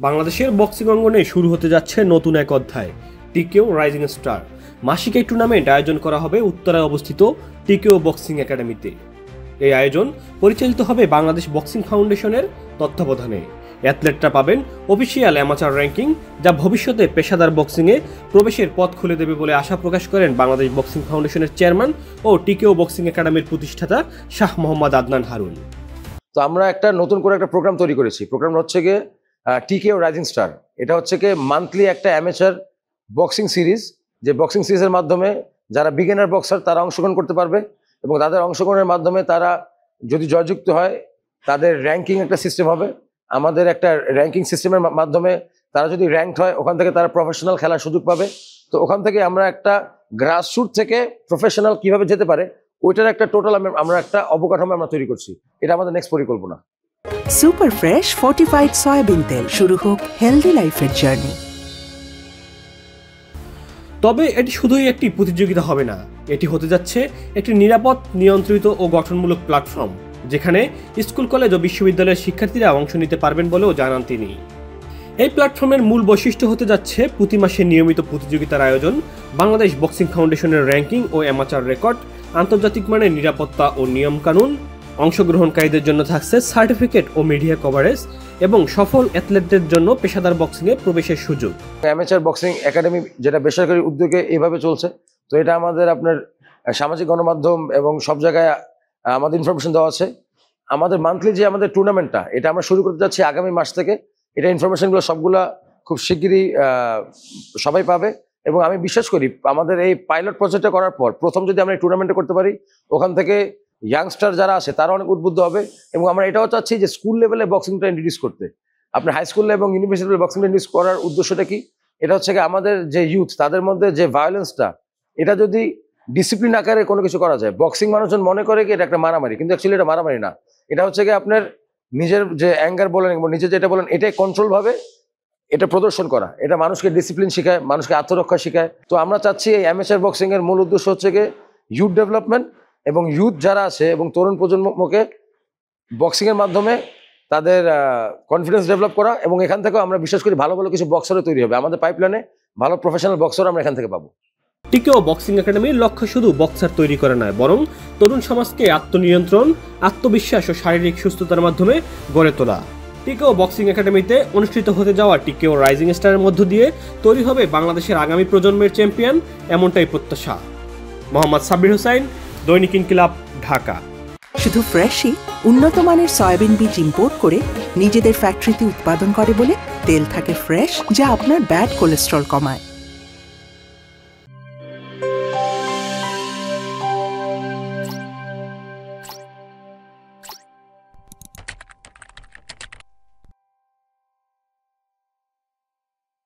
বাংলাদেশের বক্সিং অঙ্গনে শুরু হতে যাচ্ছে নতুন এক অধ্যায়, টিকেও রাইজিং স্টার। মাসিক এই টুর্নামেন্ট আয়োজন করা হবে উত্তরায় অবস্থিত টিকেও বক্সিং একাডেমিতে। এই আয়োজন পরিচালিত হবে বাংলাদেশ বক্সিং ফাউন্ডেশনের তত্ত্বাবধানে। অ্যাথলেটরা পাবেন অফিসিয়াল অ্যামাচার র্যাঙ্কিং, যা ভবিষ্যতে পেশাদার বক্সিংয়ে প্রবেশের পথ খুলে দেবে বলে আশা প্রকাশ করেন বাংলাদেশ বক্সিং ফাউন্ডেশনের চেয়ারম্যান ও টিকেও বক্সিং একাডেমির প্রতিষ্ঠাতা শাহ মোহাম্মদ আদনান হারুন। তো আমরা একটা নতুন করে একটা প্রোগ্রাম তৈরি করেছি। প্রোগ্রামটা হচ্ছে গিয়ে টিকেও রাইজিং স্টার। এটা হচ্ছে গিয়ে মান্থলি একটা অ্যামেচার বক্সিং সিরিজ, যে বক্সিং সিরিজের মাধ্যমে যারা বিগিনার বক্সার তারা অংশগ্রহণ করতে পারবে এবং তাদের অংশগ্রহণের মাধ্যমে তারা যদি জয়যুক্ত হয় তাদের র্যাঙ্কিং একটা সিস্টেম হবে। আমাদের একটা র্যাঙ্কিং সিস্টেমের মাধ্যমে তারা যদি র্যাঙ্কড হয় ওখান থেকে তারা প্রফেশনাল খেলার সুযোগ পাবে। তো ওখান থেকে আমরা একটা গ্রাসরুট থেকে প্রফেশনাল কিভাবে যেতে পারে ওইটার একটা টোটাল আমরা একটা অবকাঠামো আমরা তৈরি করছি। এটা আমাদের নেক্সট পরিকল্পনা। সুপার ফ্রেশ ফর্টিফাইড সয়াবিন তেল, শুরু হোক হেলদি লাইফের জার্নি। তবে এটি শুধুই একটি প্রতিযোগিতা হবে না, এটি হতে যাচ্ছে একটি নিরাপদ, নিয়ন্ত্রিত ও গঠনমূলক প্ল্যাটফর্ম, যেখানে স্কুল, কলেজ ও বিশ্ববিদ্যালয়ের শিক্ষার্থীরা অংশ নিতে পারবেন বলেও জানান তিনি। এই প্ল্যাটফর্মের মূল বৈশিষ্ট্য হতে যাচ্ছে প্রতি মাসে নিয়মিত প্রতিযোগিতার আয়োজন, বাংলাদেশ বক্সিং ফাউন্ডেশনের র্যাঙ্কিং ও অ্যামাচার রেকর্ড, আন্তর্জাতিক মানের নিরাপত্তা ও নিয়মকানুন, অংশগ্রহণকারীদের জন্য থাকছে সার্টিফিকেট ও মিডিয়া কভারেজ এবং সফল অ্যাথলেটদের জন্য পেশাদার বক্সিংয়ে প্রবেশের সুযোগ। অ্যামেচার বক্সিং একাডেমি যেটা বেসরকারি উদ্যোগে এইভাবে চলছে, তো এটা আমাদের আপনার সামাজিক গণমাধ্যম এবং সব জায়গায় আমাদের ইনফরমেশন দেওয়া আছে। আমাদের মান্থলি যে আমাদের টুর্নামেন্টটা এটা আমরা শুরু করতে যাচ্ছি আগামী মাস থেকে। এটা ইনফরমেশনগুলো সবগুলা খুব শিগগিরই সবাই পাবে এবং আমি বিশ্বাস করি আমাদের এই পাইলট প্রজেক্টটা করার পর প্রথম যদি আমরা এই টুর্নামেন্টটা করতে পারি, ওখান থেকে ইয়াংস্টার যারা আছে তারা অনেক উদ্বুদ্ধ হবে এবং আমরা এটাও চাচ্ছি যে স্কুল লেভেলে বক্সিংটা ইন্ট্রোডিউস করতে। আপনার হাই স্কুল এবং ইউনিভার্সিটি লেভেলে বক্সিংটা ইন্ট্রোডিউস করার উদ্দেশ্যটা কি? এটা হচ্ছে কি আমাদের যে ইউথ তাদের মধ্যে যে ভায়োলেন্সটা, এটা যদি ডিসিপ্লিন আকারে কোনো কিছু করা যায়। বক্সিং মানুষজন মনে করে কি এটা একটা মারামারি, কিন্তু অ্যাকচুয়ালি এটা মারামারি না। এটা হচ্ছে কি আপনার নিজের যে অ্যাঙ্গার বলেন এবং নিজে যেটা বলেন এটাই কন্ট্রোল ভাবে এটা প্রদর্শন করা। এটা মানুষকে ডিসিপ্লিন শেখায়, মানুষকে আত্মরক্ষা শেখায়। তো আমরা চাচ্ছি এই অ্যামেচার বক্সিং এর মূল উদ্দেশ্য হচ্ছে কি ইউথ ডেভেলপমেন্ট এবং ইউথ যারা আছে এবং তরুণ প্রজন্মকে বক্সিং এর মাধ্যমে তাদের কনফিডেন্স ডেভেলপ করা এবং এখান থেকেও আমরা বিশ্বাস করি ভালো ভালো কিছু বক্সারও তৈরি হবে। আমাদের পাইপলাইনে ভালো প্রফেশনাল বক্সার আমরা এখান থেকে পাবো। টিকেও বক্সিং একাডেমির লক্ষ্য শুধু বক্সার তৈরি করা নয়, বরং তরুণ সমাজকে আত্মনিয়ন্ত্রণ, আত্মবিশ্বাস ও শারীরিক সুস্থতার মাধ্যমে গড়ে তোলা। টিকেও বক্সিং একাডেমিতে অনুষ্ঠিত হতে যাওয়া টিকেও রাইজিং স্টারের মধ্য দিয়ে তৈরি হবে বাংলাদেশের আগামী প্রজন্মের চ্যাম্পিয়ন, এমনটাই প্রত্যাশা। মোহাম্মদ সাব্বির হোসাইন, দৈনিক ইনকিলাব, ঢাকা। শুধু ফ্রেশই উন্নত মানের সয়াবিন বীজ ইম্পোর্ট করে নিজেদের ফ্যাক্টরিতে উৎপাদন করে বলে তেল থাকে ফ্রেশ, যা আপনার ব্যাড কোলেস্ট্রল কমায়।